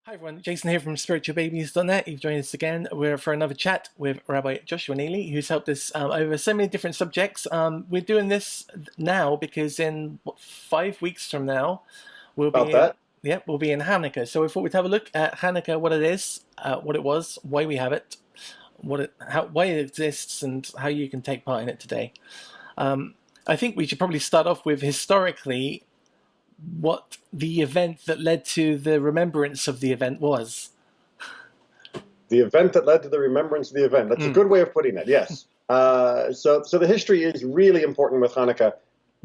Hi everyone, Jason here from spiritualbabies.net. You've joined us again. We're for another chat with Rabbi Joshua Neely, who's helped us over so many different subjects. We're doing this now because in 5 weeks from now, we'll About be in, that. we'll be in Hanukkah. So we thought we'd have a look at Hanukkah, what it is, what it was, why we have it, why it exists, and how you can take part in it today. I think we should probably start off with historically what the event that led to the remembrance of the event was. The event that led to the remembrance of the event. That's a good way of putting it, yes. So the history is really important with Hanukkah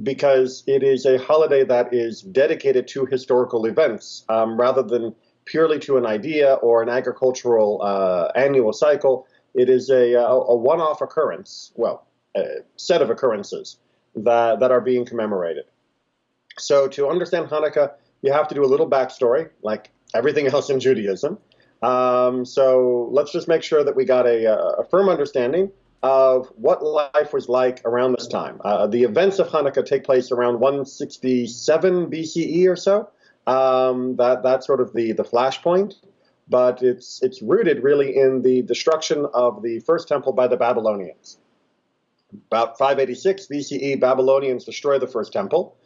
because it is a holiday that is dedicated to historical events rather than purely to an idea or an agricultural annual cycle. It is a one-off occurrence, well, a set of occurrences that are being commemorated. So to understand Hanukkah, you have to do a little backstory, like everything else in Judaism. So let's just make sure that we got a firm understanding of what life was like around this time. The events of Hanukkah take place around 167 BCE or so. That's sort of the flashpoint, but it's rooted really in the destruction of the first temple by the Babylonians. About 586 BCE, Babylonians destroy the first temple.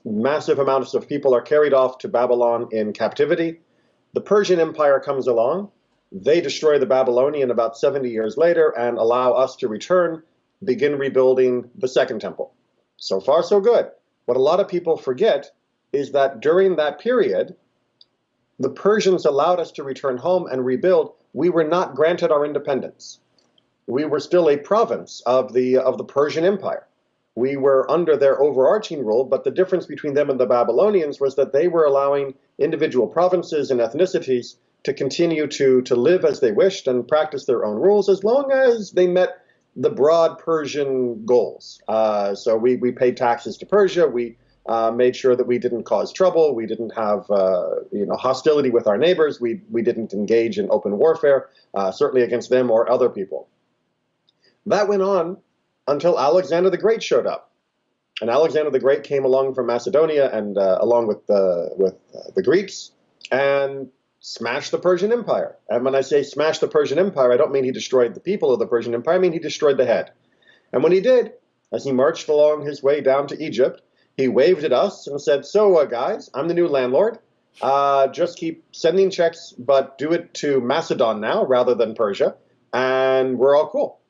Massive amounts of people are carried off to Babylon in captivity. The Persian Empire comes along. They destroy the Babylonian about 70 years later and allow us to return, begin rebuilding the second temple. So far, so good. What a lot of people forget is that during that period, the Persians allowed us to return home and rebuild. We were not granted our independence. We were still a province of the Persian Empire. We were under their overarching rule, but the difference between them and the Babylonians was that they were allowing individual provinces and ethnicities to continue to live as they wished and practice their own rules as long as they met the broad Persian goals. So we paid taxes to Persia. We made sure that we didn't cause trouble. We didn't have hostility with our neighbors. We didn't engage in open warfare, certainly against them or other people. That went on until Alexander the Great showed up. And Alexander the Great came along from Macedonia and along with the Greeks and smashed the Persian Empire. And when I say smashed the Persian Empire, I don't mean he destroyed the people of the Persian Empire. I mean he destroyed the head. And when he did, as he marched along his way down to Egypt, he waved at us and said, so guys, I'm the new landlord. Just keep sending checks, but do it to Macedon now rather than Persia. And we're all cool.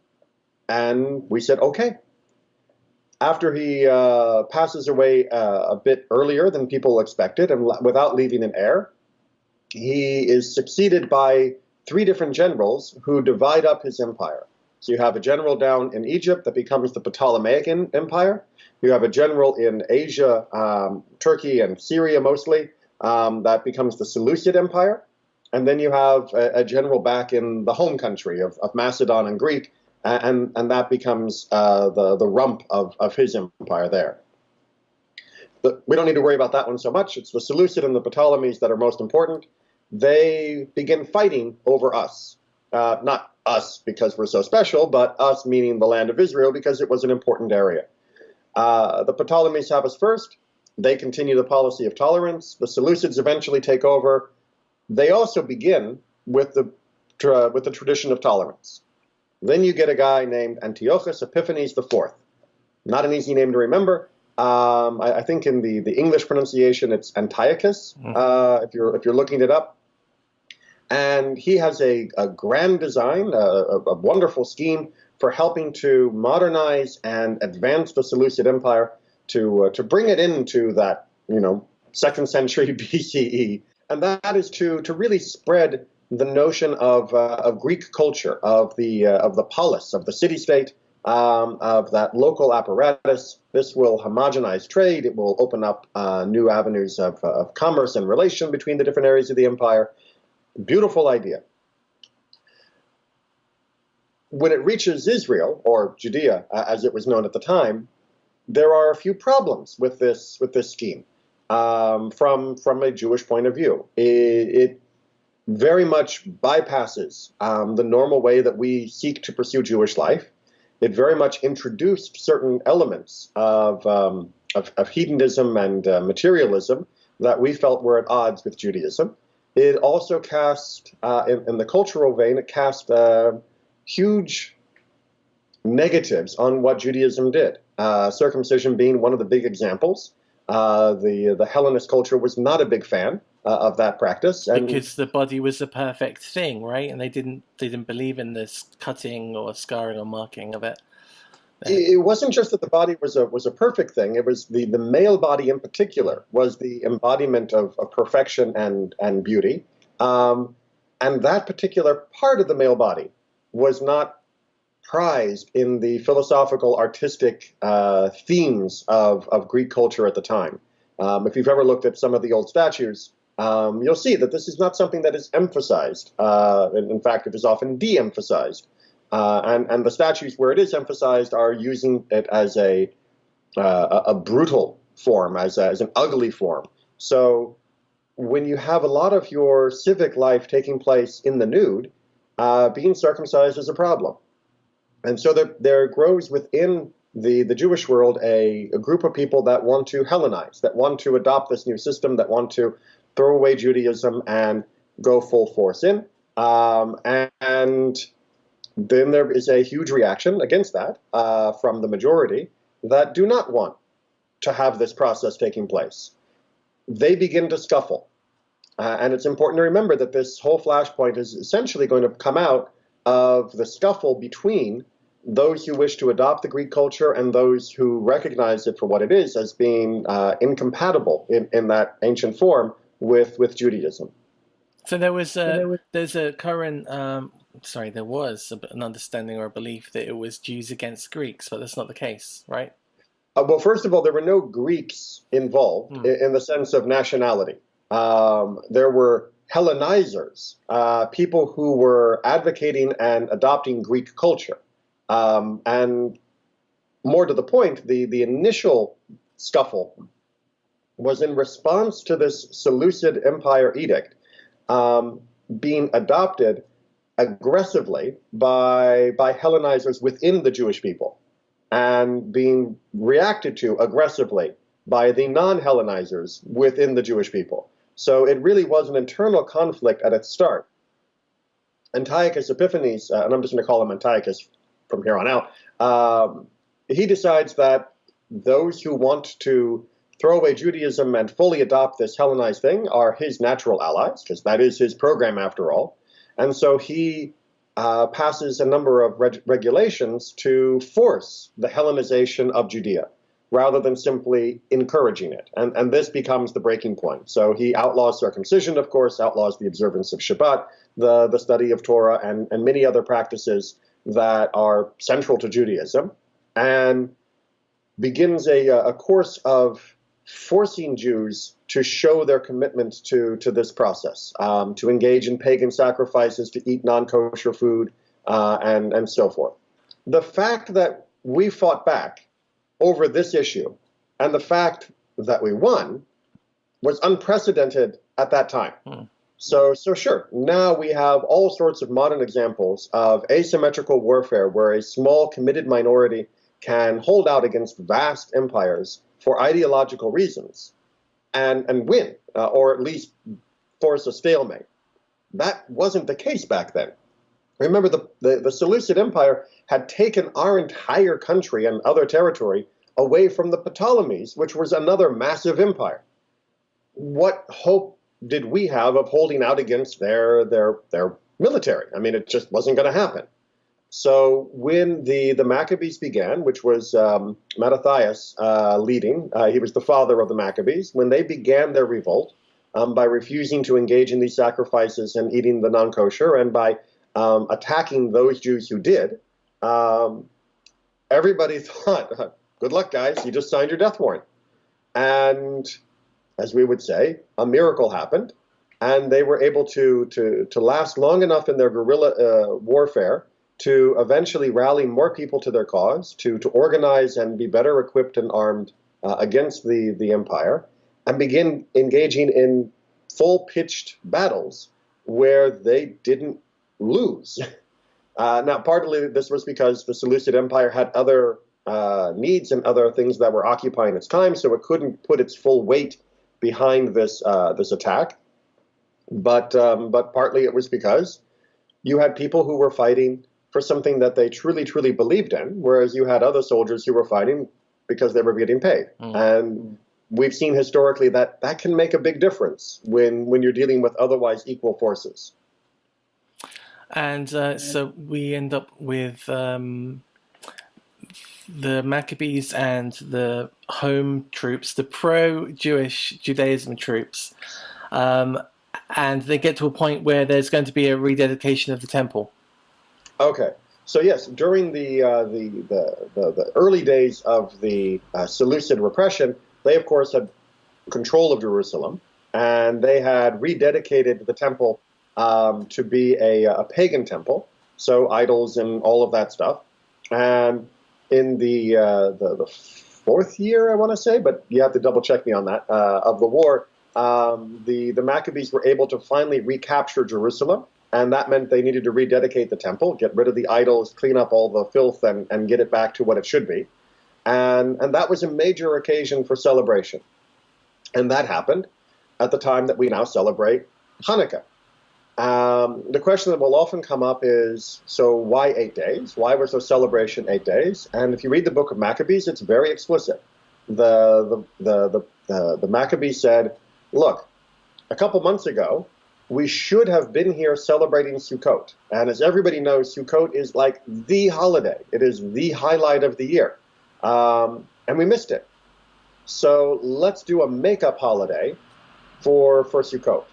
And we said, okay. After he passes away a bit earlier than people expected and without leaving an heir, he is succeeded by 3 different generals who divide up his empire. So you have a general down in Egypt that becomes the Ptolemaic Empire. You have a general in Asia, Turkey and Syria mostly, that becomes the Seleucid Empire. And then you have a general back in the home country of Macedon and Greek, and that becomes the rump of his empire there. But we don't need to worry about that one so much. It's the Seleucid and the Ptolemies that are most important. They begin fighting over us. Not us because we're so special, but us meaning the land of Israel because it was an important area. The Ptolemies have us first. They continue the policy of tolerance. The Seleucids eventually take over. They also begin with the tradition of tolerance. Then you get a guy named Antiochus Epiphanes IV. Not an easy name to remember. I think in the English pronunciation it's Antiochus, if you're looking it up. And he has a grand design, a wonderful scheme for helping to modernize and advance the Seleucid Empire to bring it into that 2nd century BCE, and that is to really spread the notion of Greek culture, of the polis, of the city-state, of that local apparatus. This will homogenize trade. It will open up new avenues of commerce and relation between the different areas of the empire. Beautiful idea. When it reaches Israel, or Judea, as it was known at the time, there are a few problems with this scheme from a Jewish point of view. It very much bypasses the normal way that we seek to pursue Jewish life. It very much introduced certain elements of hedonism and materialism that we felt were at odds with Judaism. it also cast, in the cultural vein, it cast huge negatives on what Judaism did. Circumcision being one of the big examples. The Hellenist culture was not a big fan of that practice, and Because the body was the perfect thing, right? And they didn't believe in this cutting or scarring or marking of it. it wasn't just that the body was a perfect thing. It was the male body in particular was the embodiment of perfection and beauty, and that particular part of the male body was not prized in the philosophical, artistic themes of Greek culture at the time. If you've ever looked at some of the old statues, you'll see that this is not something that is emphasized. In fact, it is often de-emphasized. And the statues where it is emphasized are using it as a brutal form, as an ugly form. So when you have a lot of your civic life taking place in the nude, being circumcised is a problem. And so there grows within the Jewish world a group of people that want to Hellenize, that want to adopt this new system, that want to throw away Judaism and go full force in. And then there is a huge reaction against that from the majority that do not want to have this process taking place. They begin to scuffle. And it's important to remember that this whole flashpoint is essentially going to come out of the scuffle between those who wish to adopt the Greek culture and those who recognize it for what it is as being incompatible in that ancient form with Judaism. So there was there's a current there was an understanding or a belief that it was Jews against Greeks, but that's not the case, right? Well, first of all, there were no Greeks involved in the sense of nationality. There were Hellenizers, people who were advocating and adopting Greek culture. And more to the point, the initial scuffle was in response to this Seleucid Empire edict being adopted aggressively by Hellenizers within the Jewish people and being reacted to aggressively by the non-Hellenizers within the Jewish people. So it really was an internal conflict at its start. Antiochus Epiphanes, and I'm just going to call him Antiochus from here on out, he decides that those who want to throw away Judaism and fully adopt this Hellenized thing are his natural allies, because that is his program after all. And so he passes a number of regulations to force the Hellenization of Judea, rather than simply encouraging it. And this becomes the breaking point. So he outlaws circumcision, of course, outlaws the observance of Shabbat, the study of Torah, and many other practices that are central to Judaism, and begins a course of forcing Jews to show their commitment to this process, to engage in pagan sacrifices, to eat non-kosher food, and so forth. The fact that we fought back over this issue and the fact that we won was unprecedented at that time. So sure, now we have all sorts of modern examples of asymmetrical warfare where a small committed minority can hold out against vast empires for ideological reasons and win, or at least force a stalemate. That wasn't the case back then. Remember, the Seleucid Empire had taken our entire country and other territory away from the Ptolemies, which was another massive empire. What hope did we have of holding out against their military? I mean, it just wasn't going to happen. So when the Maccabees began, which was Mattathias leading, he was the father of the Maccabees, when they began their revolt by refusing to engage in these sacrifices and eating the non-kosher, and by attacking those Jews who did, everybody thought, good luck, guys, you just signed your death warrant. And as we would say, a miracle happened, and they were able to last long enough in their guerrilla warfare to eventually rally more people to their cause, to organize and be better equipped and armed against the empire, and begin engaging in full-pitched battles where they didn't lose. Now, partly this was because the Seleucid Empire had other needs and other things that were occupying its time, so it couldn't put its full weight behind this attack. But partly it was because you had people who were fighting for something that they truly, truly believed in, whereas you had other soldiers who were fighting because they were getting paid. And we've seen historically that that can make a big difference when you're dealing with otherwise equal forces. And so we end up with the Maccabees and the home troops, the pro-Jewish Judaism troops, and they get to a point where there's going to be a rededication of the temple. Okay, so yes, during the early days of the Seleucid repression, they of course had control of Jerusalem, and they had rededicated the temple to be a pagan temple, so idols and all of that stuff. And in the fourth year, I want to say, but you have to double check me on that, of the war, the Maccabees were able to finally recapture Jerusalem, and that meant they needed to rededicate the temple, get rid of the idols, clean up all the filth, and get it back to what it should be. And that was a major occasion for celebration. And that happened at the time that we now celebrate Hanukkah. The question that will often come up is, so why 8 days? Why was the celebration 8 days? And if you read the book of Maccabees, it's very explicit. The Maccabees said, look, a couple months ago, we should have been here celebrating Sukkot. And as everybody knows, Sukkot is like the holiday. It is the highlight of the year. And we missed it. So let's do a makeup holiday for Sukkot.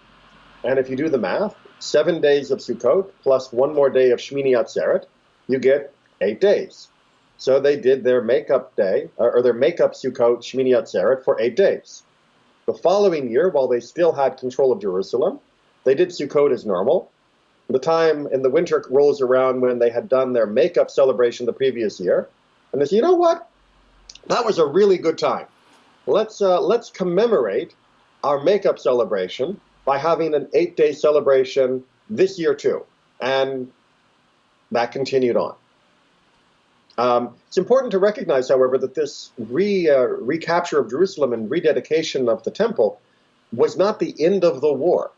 And if you do the math, 7 days of Sukkot plus one more day of Shmini Atzeret, you get 8 days. So they did their makeup day, or their makeup Sukkot, Shmini Atzeret, for 8 days. The following year, while they still had control of Jerusalem, they did Sukkot as normal. The time in the winter rolls around when they had done their makeup celebration the previous year, and they said, you know what? That was a really good time. Let's commemorate our makeup celebration by having an 8-day celebration this year too. And that continued on. It's important to recognize, however, that this recapture of Jerusalem and rededication of the temple was not the end of the war.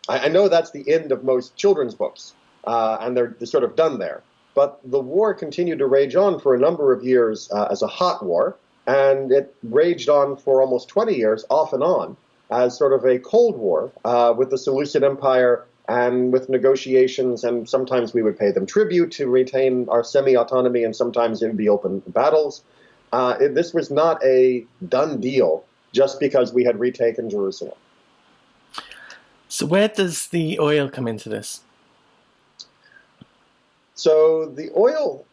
I know that's the end of most children's books, and they're sort of done there. But the war continued to rage on for a number of years as a hot war, and it raged on for almost 20 years, off and on, as sort of a Cold War with the Seleucid Empire and with negotiations, and sometimes we would pay them tribute to retain our semi-autonomy, and sometimes it would be open battles. This was not a done deal just because we had retaken Jerusalem. So where does the oil come into this? So the oil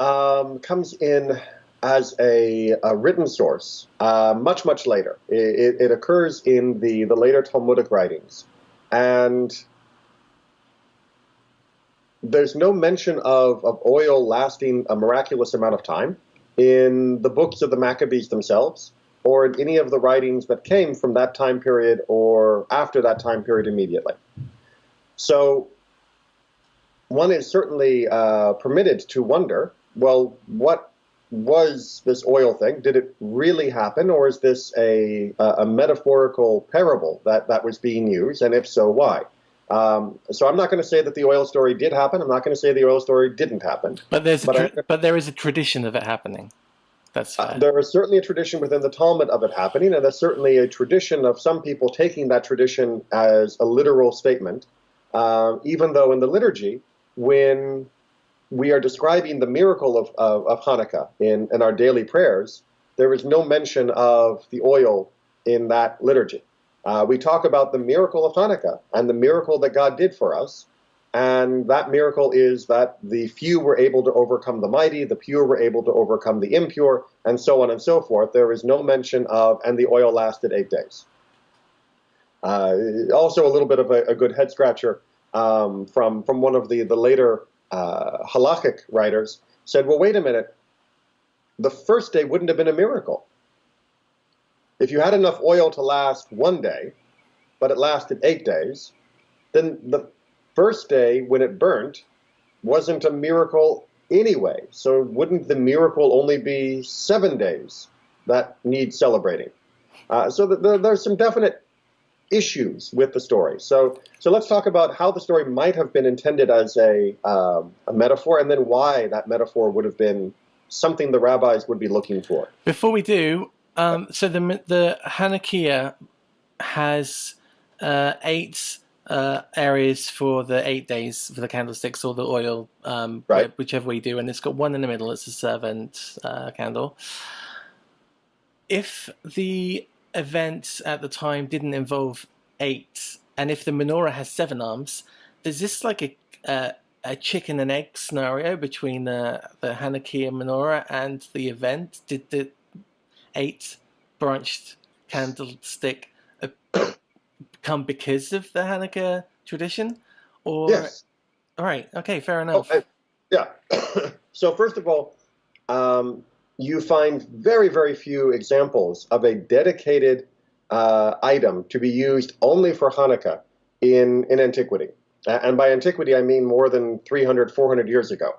comes in as a written source much, much later. It occurs in the later Talmudic writings. And there's no mention of oil lasting a miraculous amount of time in the books of the Maccabees themselves, or in any of the writings that came from that time period or after that time period immediately. So one is certainly permitted to wonder, well, what was this oil thing? Did it really happen, or is this a metaphorical parable that was being used, and if so, why? So I'm not going to say that the oil story did happen. I'm not going to say the oil story didn't happen. But there is a tradition of it happening. That's fair. There is certainly a tradition within the Talmud of it happening, and there's certainly a tradition of some people taking that tradition as a literal statement, even though in the liturgy, when we are describing the miracle of Hanukkah in our daily prayers, there is no mention of the oil in that liturgy. We talk about the miracle of Hanukkah and the miracle that God did for us, and that miracle is that the few were able to overcome the mighty, the pure were able to overcome the impure, and so on and so forth. There is no mention of, and the oil lasted 8 days. Also a little bit of a good head scratcher from one of the later halakhic writers said, well, wait a minute, the first day wouldn't have been a miracle. If you had enough oil to last 1 day, but it lasted 8 days, then the first day when it burnt wasn't a miracle anyway. So wouldn't the miracle only be 7 days that need celebrating? So there's some definite issues with the story. So let's talk about how the story might have been intended as a metaphor, and then why that metaphor would have been something the rabbis would be looking for. Before we do, so the Hanukkah has 8 areas for the 8 days for the candlesticks or the oil, Right. whichever way you do, and it's got one in the middle. It's a servant candle. If the event at the time didn't involve 8, and if the menorah has 7 arms, is this like a chicken and egg scenario between the Hanukkah menorah and the event? Did the 8 branched candlestick come because of the Hanukkah tradition? Or Yes. All right, okay, fair enough. Yeah. So first of all, you find very, very few examples of a dedicated item to be used only for Hanukkah in antiquity. And by antiquity, I mean more than 300, 400 years ago.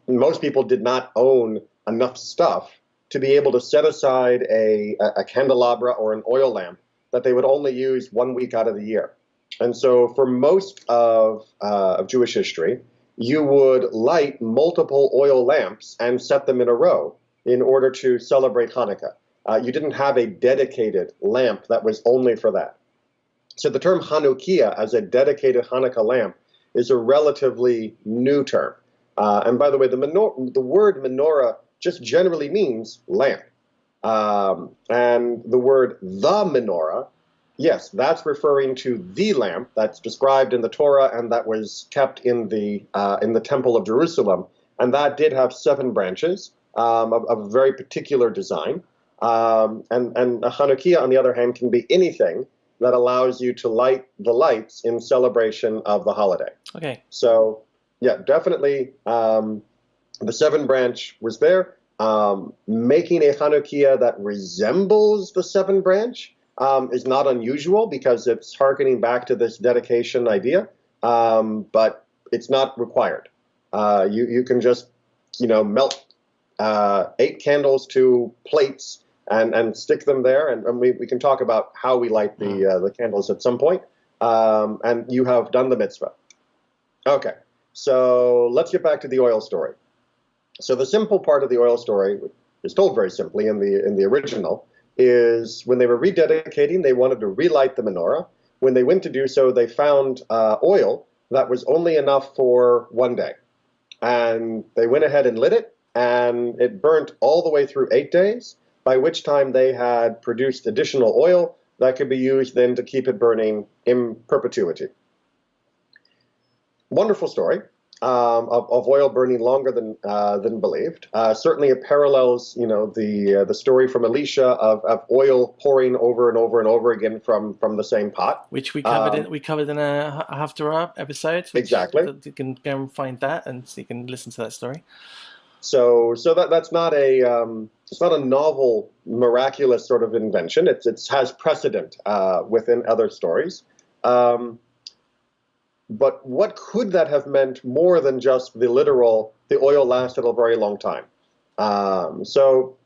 Most people did not own enough stuff to be able to set aside a candelabra or an oil lamp that they would only use 1 week out of the year. And so for most of Jewish history, you would light multiple oil lamps and set them in a row in order to celebrate Hanukkah. You didn't have a dedicated lamp that was only for that. So the term Hanukkah as a dedicated Hanukkah lamp is a relatively new term. And by the way, the word menorah just generally means lamp. And the word the menorah, yes, that's referring to the lamp that's described in the Torah and that was kept in the Temple of Jerusalem. And that did have 7 branches of a very particular design. And a Hanukkah, on the other hand, can be anything that allows you to light the lights in celebration of the holiday. Okay. So, yeah, definitely the 7 branch was there. Making a Hanukkah that resembles the 7 branch is not unusual because it's harkening back to this dedication idea, but it's not required. You can just, melt 8 candles to plates and stick them there, and we can talk about how we light the candles at some point, and you have done the mitzvah. Okay, so let's get back to the oil story. So the simple part of the oil story is told very simply in the original, is when they were rededicating, they wanted to relight the menorah. When they went to do so, they found oil that was only enough for 1 day. And they went ahead and lit it, and it burnt all the way through 8 days, by which time they had produced additional oil that could be used then to keep it burning in perpetuity. Wonderful story. Of oil burning longer than believed. Certainly, it parallels, the story from Elisha of oil pouring over and over and over again from the same pot, which we covered in a Haftarah episode. Exactly. You can go and find that, and so you can listen to that story. So that's not it's not a novel, miraculous sort of invention. It has precedent within other stories. But what could that have meant more than just the oil lasted a very long time? So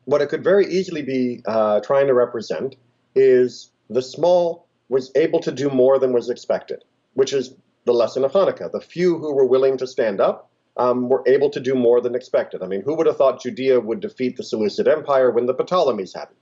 what it could very easily be trying to represent is the small was able to do more than was expected, which is the lesson of Hanukkah. The few who were willing to stand up were able to do more than expected. I mean, who would have thought Judea would defeat the Seleucid Empire when the Ptolemies hadn't?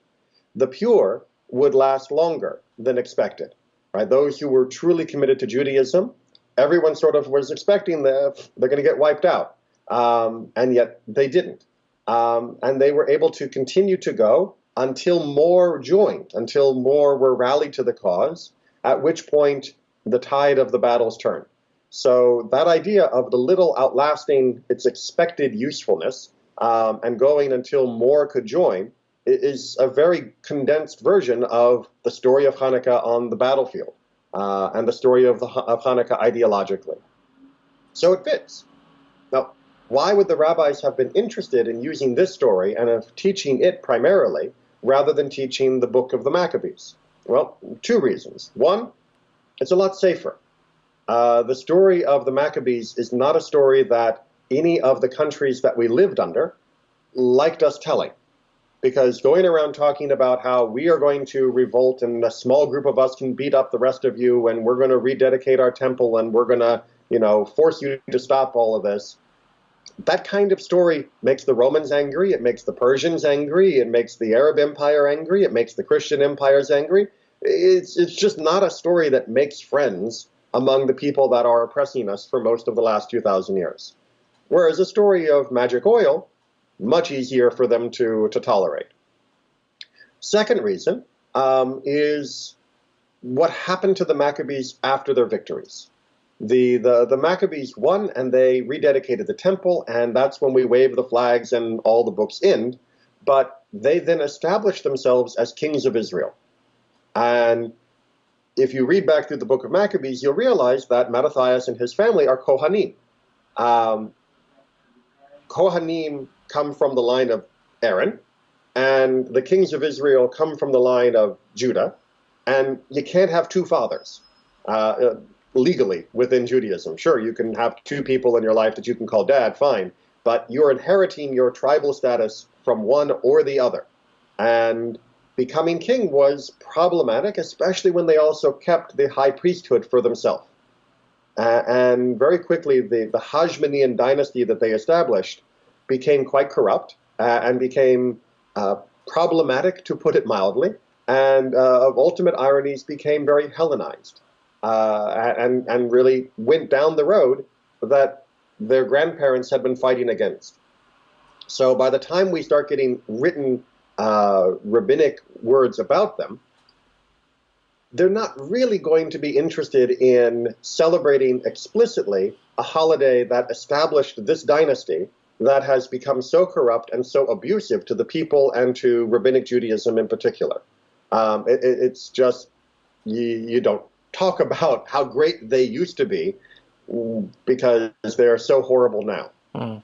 The pure would last longer than expected. Right, those who were truly committed to Judaism, everyone sort of was expecting they're going to get wiped out, and yet they didn't. And they were able to continue to go until more joined, until more were rallied to the cause, at which point the tide of the battles turned. So that idea of the little outlasting its expected usefulness and going until more could join is a very condensed version of the story of Hanukkah on the battlefield and the story of Hanukkah ideologically. So it fits. Now, why would the rabbis have been interested in using this story and of teaching it primarily rather than teaching the book of the Maccabees? Well, 2 reasons. One, it's a lot safer. The story of the Maccabees is not a story that any of the countries that we lived under liked us telling. because going around talking about how we are going to revolt and a small group of us can beat up the rest of you and we're going to rededicate our temple and we're going to, force you to stop all of this. That kind of story makes the Romans angry, it makes the Persians angry, it makes the Arab Empire angry, it makes the Christian empires angry. It's just not a story that makes friends among the people that are oppressing us for most of the last 2,000 years. Whereas a story of magic oil, much easier for them to tolerate. Second reason is what happened to the Maccabees after their victories. The Maccabees won and they rededicated the temple, and that's when we wave the flags and all the books end. But they then established themselves as kings of Israel. And if you read back through the book of Maccabees, you'll realize that Mattathias and his family are Kohanim. Kohanim come from the line of Aaron, and the kings of Israel come from the line of Judah. And you can't have two fathers legally within Judaism. Sure, you can have two people in your life that you can call dad, fine, but you're inheriting your tribal status from one or the other. And becoming king was problematic, especially when they also kept the high priesthood for themselves. And very quickly, the Hashmonean dynasty that they established became quite corrupt and became problematic, to put it mildly, and of ultimate ironies became very Hellenized and really went down the road that their grandparents had been fighting against. So by the time we start getting written rabbinic words about them, they're not really going to be interested in celebrating explicitly a holiday that established this dynasty that has become so corrupt and so abusive to the people and to rabbinic Judaism in particular. It's just, you don't talk about how great they used to be because they're so horrible now. Mm.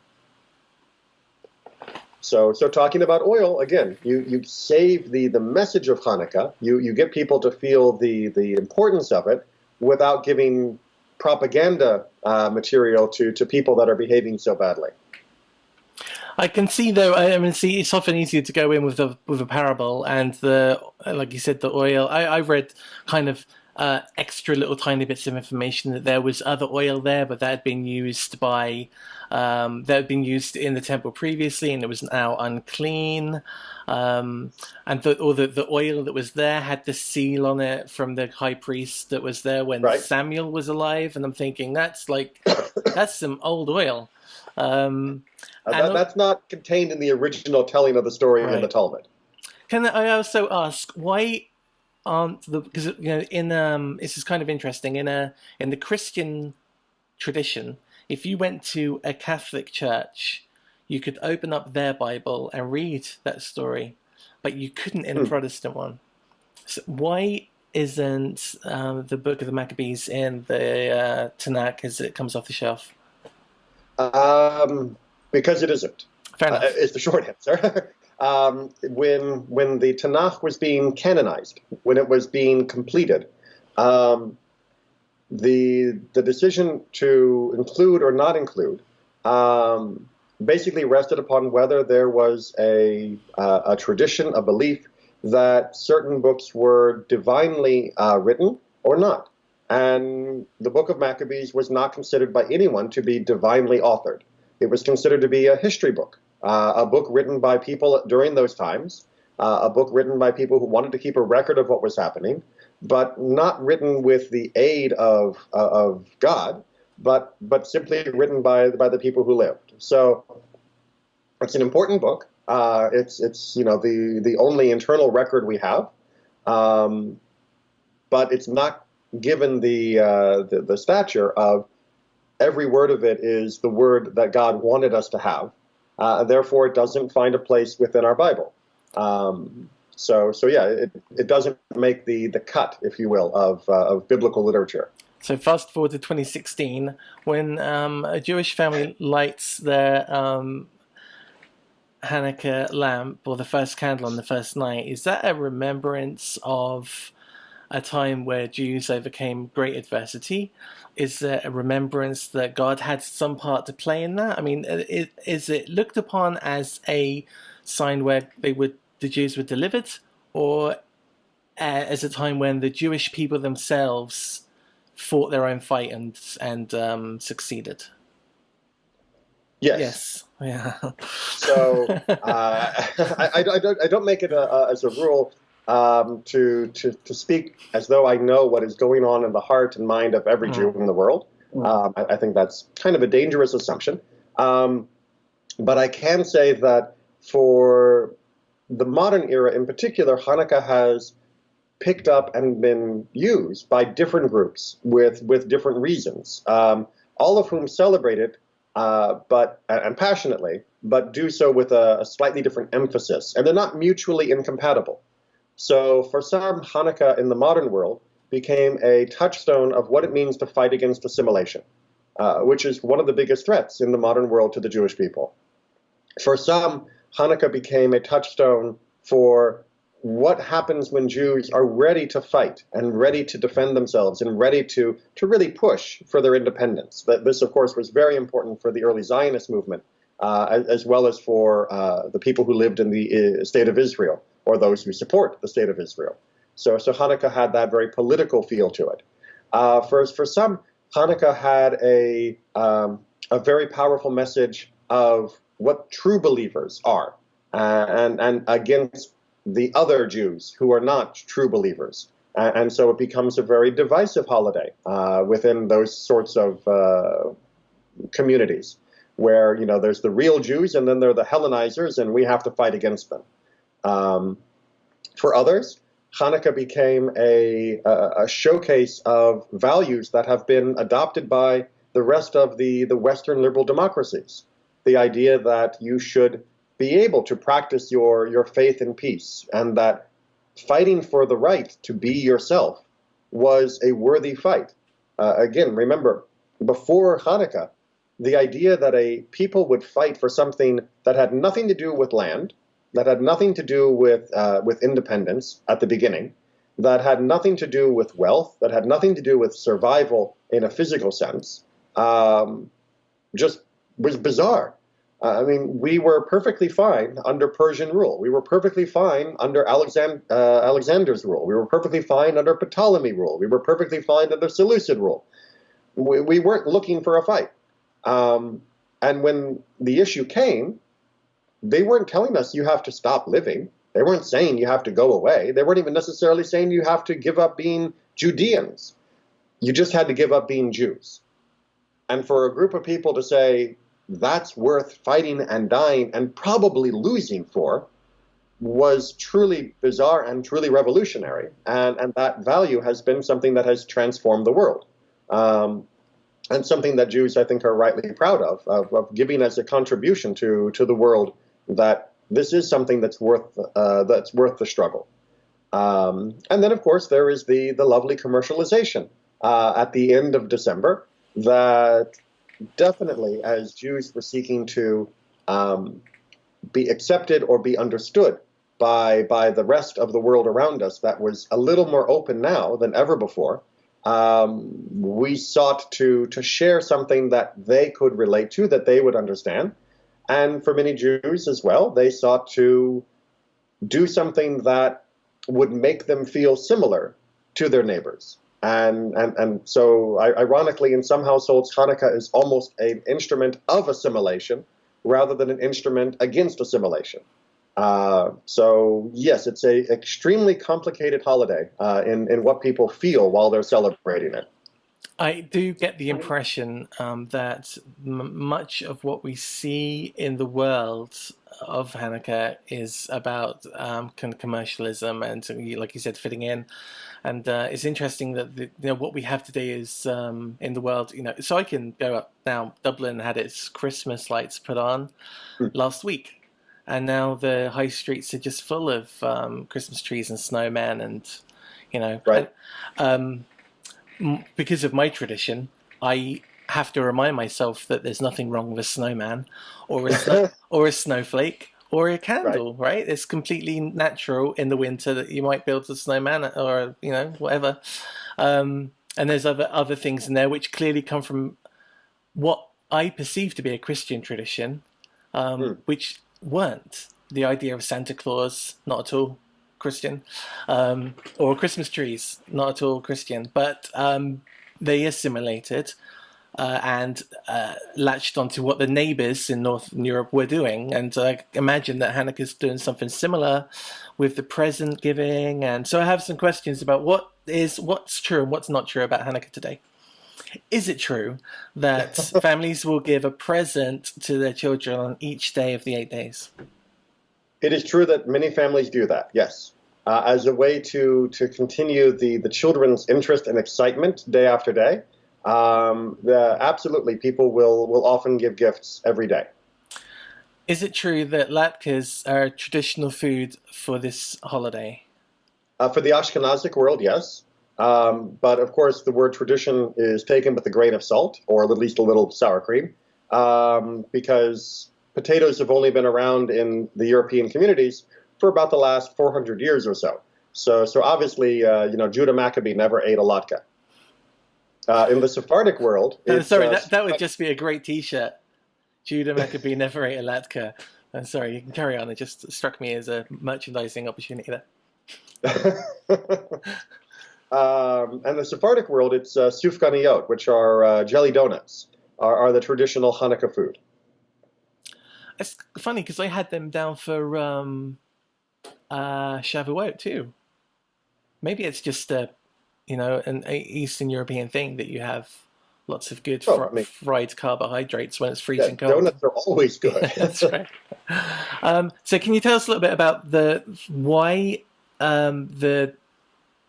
So talking about oil, again, you save the message of Hanukkah, you get people to feel the importance of it without giving propaganda material to people that are behaving so badly. I can see, though. I mean, it's often easier to go in with a parable, and like you said, the oil. I've read kind of extra little tiny bits of information that there was other oil there, but that had been used in the temple previously, and it was now unclean. And the oil that was there had the seal on it from the high priest that was there when Samuel was alive, and I'm thinking that's some old oil. That's not contained in the original telling of the story in the Talmud. Can I also ask why aren't because this is kind of interesting in the Christian tradition, if you went to a Catholic church, you could open up their Bible and read that story, but you couldn't in a Protestant one. So why isn't the Book of the Maccabees in the Tanakh as it comes off the shelf? Because it isn't. Fair enough. Is the short answer. When the Tanakh was being canonized, when it was being completed, the decision to include or not include basically rested upon whether there was a tradition, a belief that certain books were divinely written or not. And the Book of Maccabees was not considered by anyone to be divinely authored. It was considered to be a history book, a book written by people during those times, a book written by people who wanted to keep a record of what was happening, but not written with the aid of God, but simply written by the people who lived. So it's an important book. It's the only internal record we have, but it's not given the stature of every word of it is the word that God wanted us to have. Therefore, it doesn't find a place within our Bible. It doesn't make the cut, if you will, of biblical literature. So fast forward to 2016, when a Jewish family lights their Hanukkah lamp, or the first candle on the first night. Is that a remembrance of a time where Jews overcame great adversity? Is there a remembrance that God had some part to play in that? I mean, is it looked upon as a sign where they would the Jews were delivered, or as a time when the Jewish people themselves fought their own fight and succeeded? Yes. Yes. Yeah. So I don't make it as a rule to speak as though I know what is going on in the heart and mind of every Jew in the world. I think that's kind of a dangerous assumption. But I can say that for the modern era in particular, Hanukkah has picked up and been used by different groups with different reasons, all of whom celebrate it, and passionately, but do so with a slightly different emphasis, and they're not mutually incompatible. So for some, Hanukkah in the modern world became a touchstone of what it means to fight against assimilation, which is one of the biggest threats in the modern world to the Jewish people. For some, Hanukkah became a touchstone for what happens when Jews are ready to fight and ready to defend themselves and ready to really push for their independence. But this, of course, was very important for the early Zionist movement, as well as for the people who lived in the state of Israel, or those who support the state of Israel. So Hanukkah had that very political feel to it. For some, Hanukkah had a very powerful message of what true believers are, and against the other Jews who are not true believers. And so it becomes a very divisive holiday within those sorts of communities, where, you know, there's the real Jews and then there are the Hellenizers, and we have to fight against them. For others, Hanukkah became a showcase of values that have been adopted by the rest of the Western liberal democracies. The idea that you should be able to practice your faith in peace, and that fighting for the right to be yourself was a worthy fight. Again, remember, before Hanukkah, the idea that a people would fight for something that had nothing to do with land, that had nothing to do with independence at the beginning, that had nothing to do with wealth, that had nothing to do with survival in a physical sense, just was bizarre. I mean, we were perfectly fine under Persian rule. We were perfectly fine under Alexander's rule. We were perfectly fine under Ptolemy rule. We were perfectly fine under Seleucid rule. We weren't looking for a fight. And when the issue came, they weren't telling us you have to stop living. They weren't saying you have to go away. They weren't even necessarily saying you have to give up being Judeans. You just had to give up being Jews. And for a group of people to say, that's worth fighting and dying and probably losing for, was truly bizarre and truly revolutionary. And that value has been something that has transformed the world. And something that Jews, I think, are rightly proud of giving as a contribution to the world, that this is something that's worth the struggle. And then, of course, there is the lovely commercialization at the end of December that definitely, as Jews were seeking to be accepted or be understood by the rest of the world around us, that was a little more open now than ever before. We sought to share something that they could relate to, that they would understand. And for many Jews as well, they sought to do something that would make them feel similar to their neighbors. And so, ironically, in some households, Hanukkah is almost an instrument of assimilation rather than an instrument against assimilation. So, yes, it's an extremely complicated holiday in what people feel while they're celebrating it. I do get the impression that much of what we see in the world of Hanukkah is about commercialism and, like you said, fitting in. And it's interesting that what we have today is in the world. So I can go up now. Dublin had its Christmas lights put on last week, and now the high streets are just full of Christmas trees and snowmen, and Right. Because of my tradition, I have to remind myself that there's nothing wrong with a snowman, or or a snowflake, or a candle, right? It's completely natural in the winter that you might build a snowman or, whatever. And there's other things in there which clearly come from what I perceive to be a Christian tradition, which weren't. the idea of Santa Claus, not at all Christian, or Christmas trees, not at all Christian, but they assimilated and latched onto what the neighbours in Northern Europe were doing. And I imagine that Hanukkah's doing something similar with the present giving. And so I have some questions about what's true and what's not true about Hanukkah today. Is it true that families will give a present to their children on each day of the 8 days? It is true that many families do that, yes. As a way to continue the children's interest and excitement day after day. Absolutely, people will often give gifts every day. Is it true that latkes are traditional food for this holiday? For the Ashkenazic world, yes. But of course, the word tradition is taken with a grain of salt, or at least a little sour cream, because potatoes have only been around in the European communities for about the last 400 years or so. So obviously, Judah Maccabee never ate a latke. In the Sephardic world, that would just be a great T-shirt. Judah Maccabee never ate a latke. I'm sorry, you can carry on. It just struck me as a merchandising opportunity there. And the Sephardic world, it's sufganiyot, which are jelly donuts, are the traditional Hanukkah food. It's funny because I had them down for Shavuot too. Maybe it's just an Eastern European thing that you have lots of good fried carbohydrates when it's freezing cold. Donuts are always good. That's right. So can you tell us a little bit about why the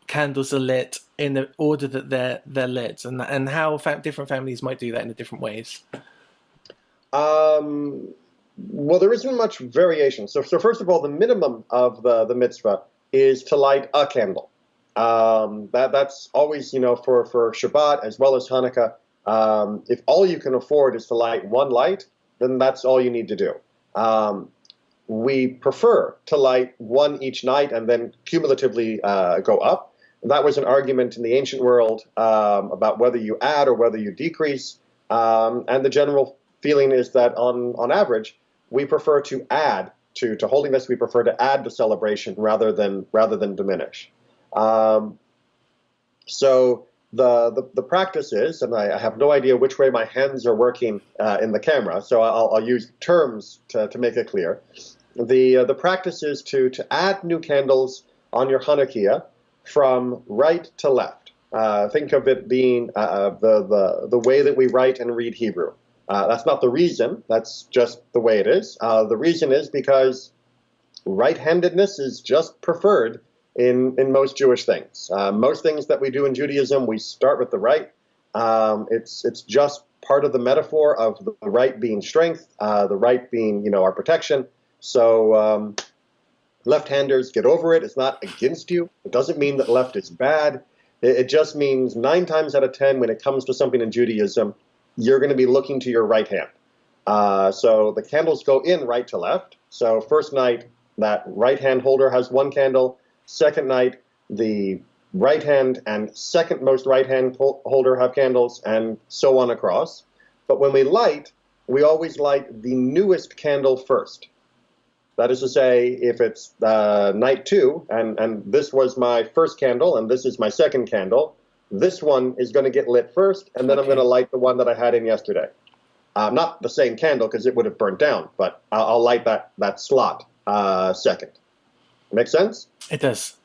candles are lit in the order that they're lit, and how different families might do that in different ways? Well, there isn't much variation. So first of all, the minimum of the mitzvah is to light a candle. That's always, for Shabbat as well as Hanukkah. If all you can afford is to light one light, then that's all you need to do. We prefer to light one each night and then cumulatively go up. That was an argument in the ancient world about whether you add or whether you decrease. And the general feeling is that on average, we prefer to add to holiness. We prefer to add to celebration rather than diminish. So the practice is, and I have no idea which way my hands are working in the camera, so I'll use terms to make it clear. The practice is to add new candles on your Hanukkah from right to left. Think of it being the way that we write and read Hebrew. That's not the reason. That's just the way it is. The reason is because right-handedness is just preferred in most Jewish things. Most things that we do in Judaism, we start with the right. It's just part of the metaphor of the right being strength, the right being, our protection. So left-handers, get over it. It's not against you. It doesn't mean that left is bad. It just means 9 times out of 10, when it comes to something in Judaism, you're going to be looking to your right hand. So the candles go in right to left. So first night, that right hand holder has one candle. Second night, the right hand and second most right hand holder have candles, and so on across. But when we light, we always light the newest candle first. That is to say, if it's night 2, and this was my first candle, and this is my second candle, this one is going to get lit first, and then I'm going to light the one that I had in yesterday. Not the same candle, because it would have burnt down, but I'll light that slot second. Make sense? It does.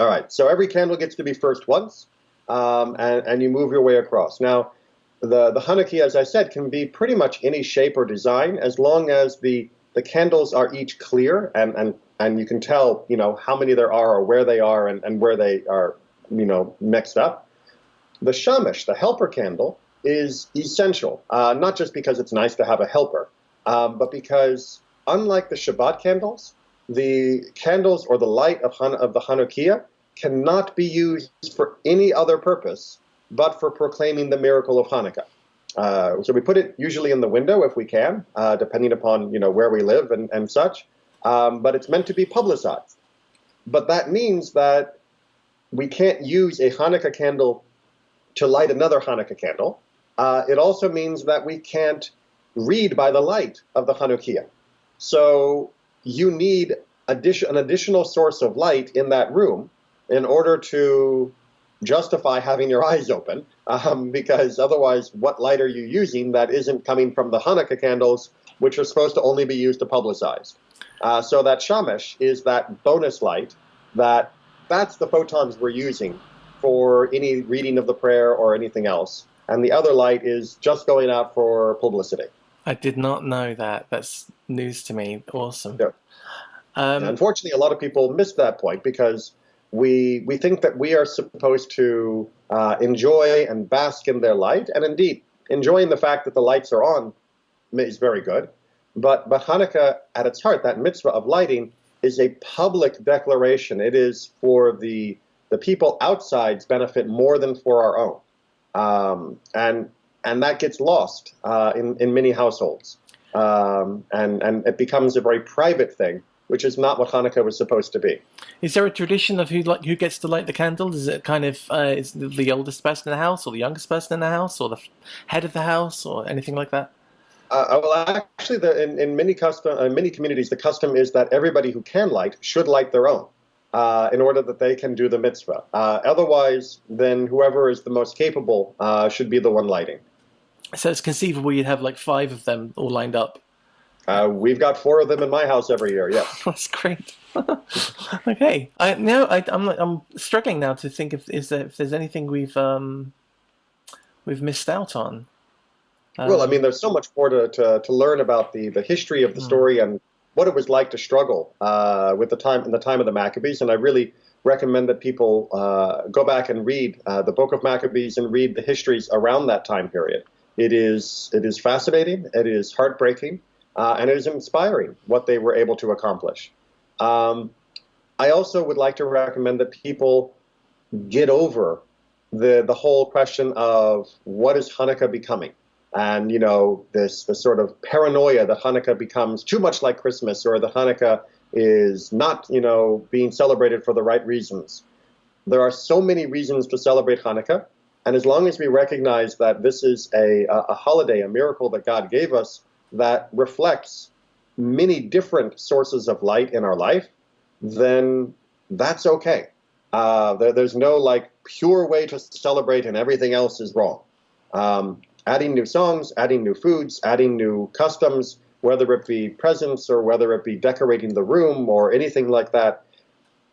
All right. So every candle gets to be first once, and you move your way across. Now, the Hanukkah, as I said, can be pretty much any shape or design, as long as the candles are each clear, and you can tell, how many there are or where they are and where they are, mixed up. The shamash, the helper candle, is essential, not just because it's nice to have a helper, but because unlike the Shabbat candles, the candles or the light of the Hanukkah cannot be used for any other purpose but for proclaiming the miracle of Hanukkah. So we put it usually in the window if we can, depending upon where we live and such. But it's meant to be publicized. But that means that we can't use a Hanukkah candle to light another Hanukkah candle. It also means that we can't read by the light of the Hanukkah. So you need an additional source of light in that room in order to justify having your eyes open, because otherwise, what light are you using that isn't coming from the Hanukkah candles, which are supposed to only be used to publicize? So that shamash is that bonus light that's the photons we're using for any reading of the prayer or anything else. And the other light is just going out for publicity. I did not know that. That's news to me. Awesome. Yeah. Unfortunately, a lot of people miss that point because we think that we are supposed to enjoy and bask in their light. And indeed, enjoying the fact that the lights are on is very good. But Hanukkah, at its heart, that mitzvah of lighting, is a public declaration. It is for the people outside's benefit more than for our own. And that gets lost in many households. And it becomes a very private thing, which is not what Hanukkah was supposed to be. Is there a tradition of who gets to light the candles? Is it kind of is the oldest person in the house, or the youngest person in the house, or the head of the house, or anything like that? Well, actually, in many communities, the custom is that everybody who can light should light their own in order that they can do the mitzvah. Otherwise, then whoever is the most capable should be the one lighting. So it's conceivable you'd have like 5 of them all lined up. We've got 4 of them in my house every year. Yes, that's great. Okay, I'm struggling now to think if there's anything we've missed out on. Well, I mean, there's so much more to learn about the history of the story and what it was like to struggle with the time of the Maccabees. And I really recommend that people go back and read the Book of Maccabees and read the histories around that time period. It is fascinating. It is heartbreaking. And it is inspiring what they were able to accomplish. I also would like to recommend that people get over the whole question of what is Hanukkah becoming, and this sort of paranoia that Hanukkah becomes too much like Christmas, or that Hanukkah is not being celebrated for the right reasons. There are so many reasons to celebrate Hanukkah, and as long as we recognize that this is a holiday, a miracle that God gave us, that reflects many different sources of light in our life, then that's okay. There's no pure way to celebrate and everything else is wrong. Adding new songs, adding new foods, adding new customs, whether it be presents or whether it be decorating the room or anything like that,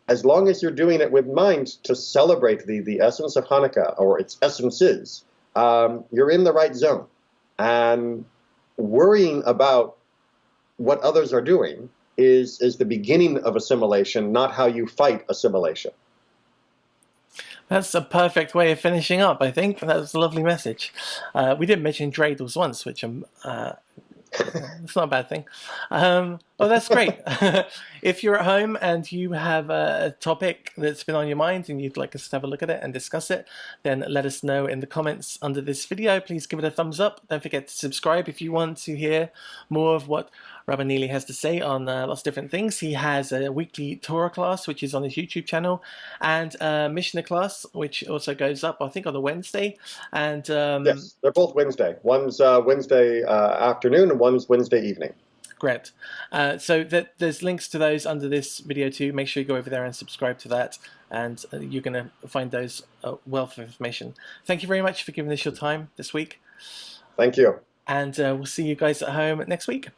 as long as you're doing it with mind to celebrate the essence of Hanukkah or its essences, you're in the right zone. And worrying about what others are doing is the beginning of assimilation, not how you fight assimilation. That's a perfect way of finishing up, I think. That was a lovely message. We did mention dreidels once, which it's not a bad thing. That's great. If you're at home and you have a topic that's been on your mind and you'd like us to have a look at it and discuss it, then let us know in the comments under this video. Please give it a thumbs up. Don't forget to subscribe if you want to hear more of what Rabbi Neely has to say on lots of different things. He has a weekly Torah class, which is on his YouTube channel, and a Mishnah class, which also goes up, I think, on a Wednesday. And yes, they're both Wednesday. One's Wednesday afternoon and one's Wednesday evening. Great. So there's links to those under this video too. Make sure you go over there and subscribe to that, and you're going to find those wealth of information. Thank you very much for giving us your time this week. Thank you. And we'll see you guys at home next week.